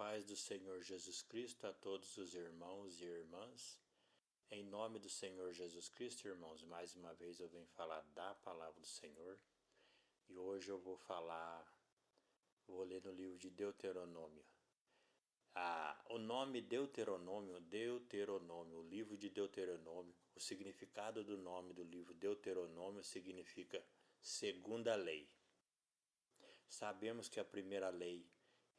paz do Senhor Jesus Cristo a todos os irmãos e irmãs. Em nome do Senhor Jesus Cristo, irmãos, mais uma vez eu venho falar da palavra do Senhor. E hoje eu vou ler no livro de Deuteronômio. O nome Deuteronômio, o livro de Deuteronômio, o significado do nome do livro Deuteronômio significa segunda lei. Sabemos que a primeira lei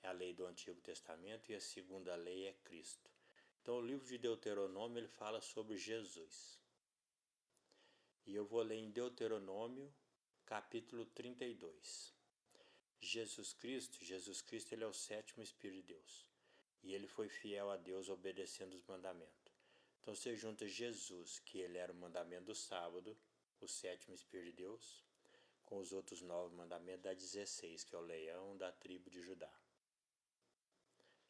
é a lei do Antigo Testamento e a segunda lei é Cristo. Então o livro de Deuteronômio ele fala sobre Jesus. E eu vou ler em Deuteronômio capítulo 32. Jesus Cristo ele é o sétimo Espírito de Deus. E ele foi fiel a Deus obedecendo os mandamentos. Então você junta Jesus, que ele era o mandamento do sábado, o sétimo Espírito de Deus, com os outros 9 mandamentos, dá 16, que é o leão da tribo de Judá.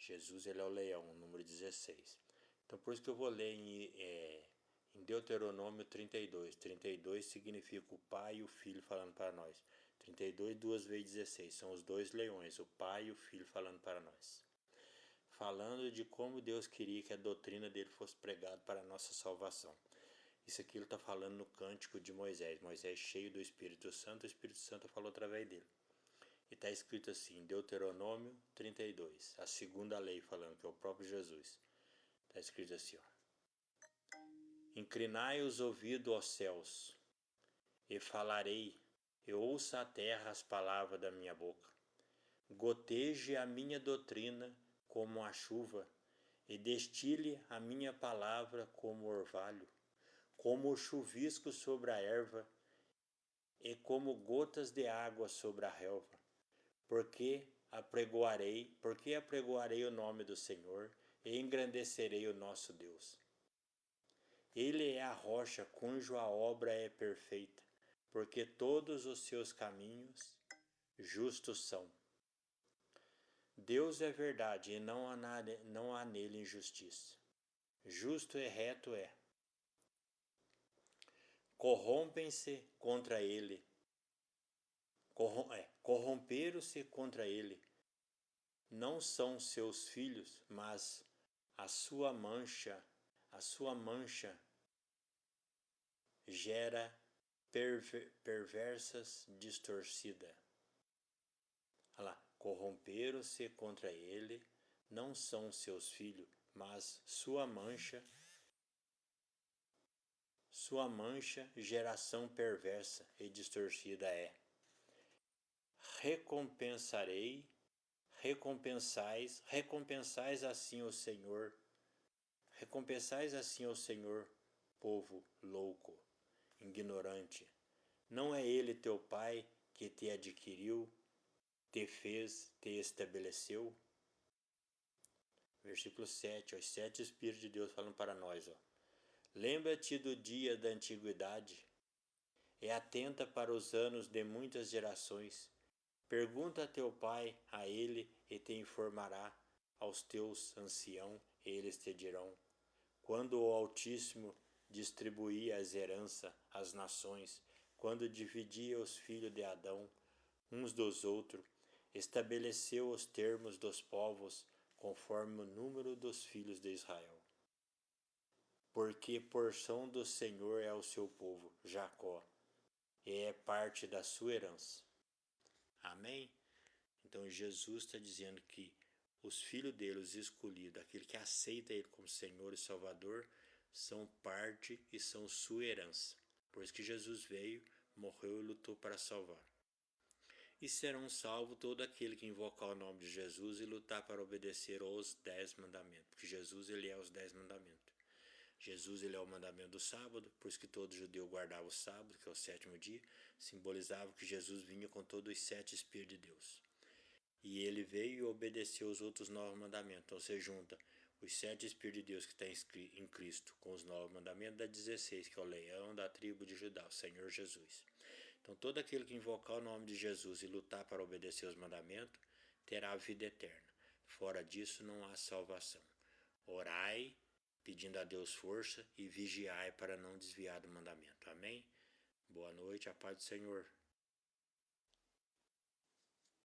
Jesus ele é o leão, número 16. Então por isso que eu vou ler em Deuteronômio 32. 32 significa o pai e o filho falando para nós. 32, 2 vezes 16, são os dois leões, o pai e o filho falando para nós. Falando de como Deus queria que a doutrina dele fosse pregada para a nossa salvação. Isso aqui ele está falando no cântico de Moisés. Moisés cheio do Espírito Santo, o Espírito Santo falou através dele. E está escrito assim, Deuteronômio 32, a segunda lei falando, que é o próprio Jesus. Está escrito assim, Inclinai os ouvidos aos céus, e falarei, e ouça a terra as palavras da minha boca. Goteje a minha doutrina como a chuva, e destile a minha palavra como orvalho, como o chuvisco sobre a erva, e como gotas de água sobre a relva. Porque apregoarei o nome do Senhor, e engrandecerei o nosso Deus. Ele é a rocha cuja obra é perfeita, porque todos os seus caminhos justos são. Deus é verdade e não há nele injustiça. Justo e reto é. Corromperam-se contra ele. Corromperam-se contra ele. Não são seus filhos, mas a sua mancha gera perversas distorcida. Olha lá, corromperam-se contra ele, não são seus filhos, mas sua mancha, geração perversa e distorcida é. Recompensais assim o Senhor, povo louco, ignorante. Não é ele teu pai que te adquiriu, te fez, te estabeleceu? Versículo 7, os 7 Espíritos de Deus falam para nós. Lembra-te do dia da antiguidade, e atenta para os anos de muitas gerações. Pergunta a teu pai, a ele, e te informará, aos teus anciãos, e eles te dirão. Quando o Altíssimo distribuía as heranças às nações, quando dividia os filhos de Adão uns dos outros, estabeleceu os termos dos povos conforme o número dos filhos de Israel. Porque porção do Senhor é o seu povo, Jacó, e é parte da sua herança. Amém? Então Jesus está dizendo que os filhos dele, os escolhidos, aquele que aceita ele como Senhor e Salvador, são parte e são sua herança. Por isso que Jesus veio, morreu e lutou para salvar. E serão salvos todo aquele que invocar o nome de Jesus e lutar para obedecer aos 10 mandamentos. Porque Jesus ele é os 10 mandamentos. Jesus ele é o mandamento do sábado, por isso que todo judeu guardava o sábado, que é o 7º dia, simbolizava que Jesus vinha com todos os 7 Espíritos de Deus. E ele veio e obedeceu os outros 9 mandamentos. Então você junta os 7 Espíritos de Deus que está em Cristo com os 9 mandamentos, dá 16, que é o leão da tribo de Judá, o Senhor Jesus. Então todo aquele que invocar o nome de Jesus e lutar para obedecer os mandamentos, terá a vida eterna. Fora disso não há salvação. Orai, pedindo a Deus força, e vigiai para não desviar do mandamento. Amém? Boa noite, a paz do Senhor.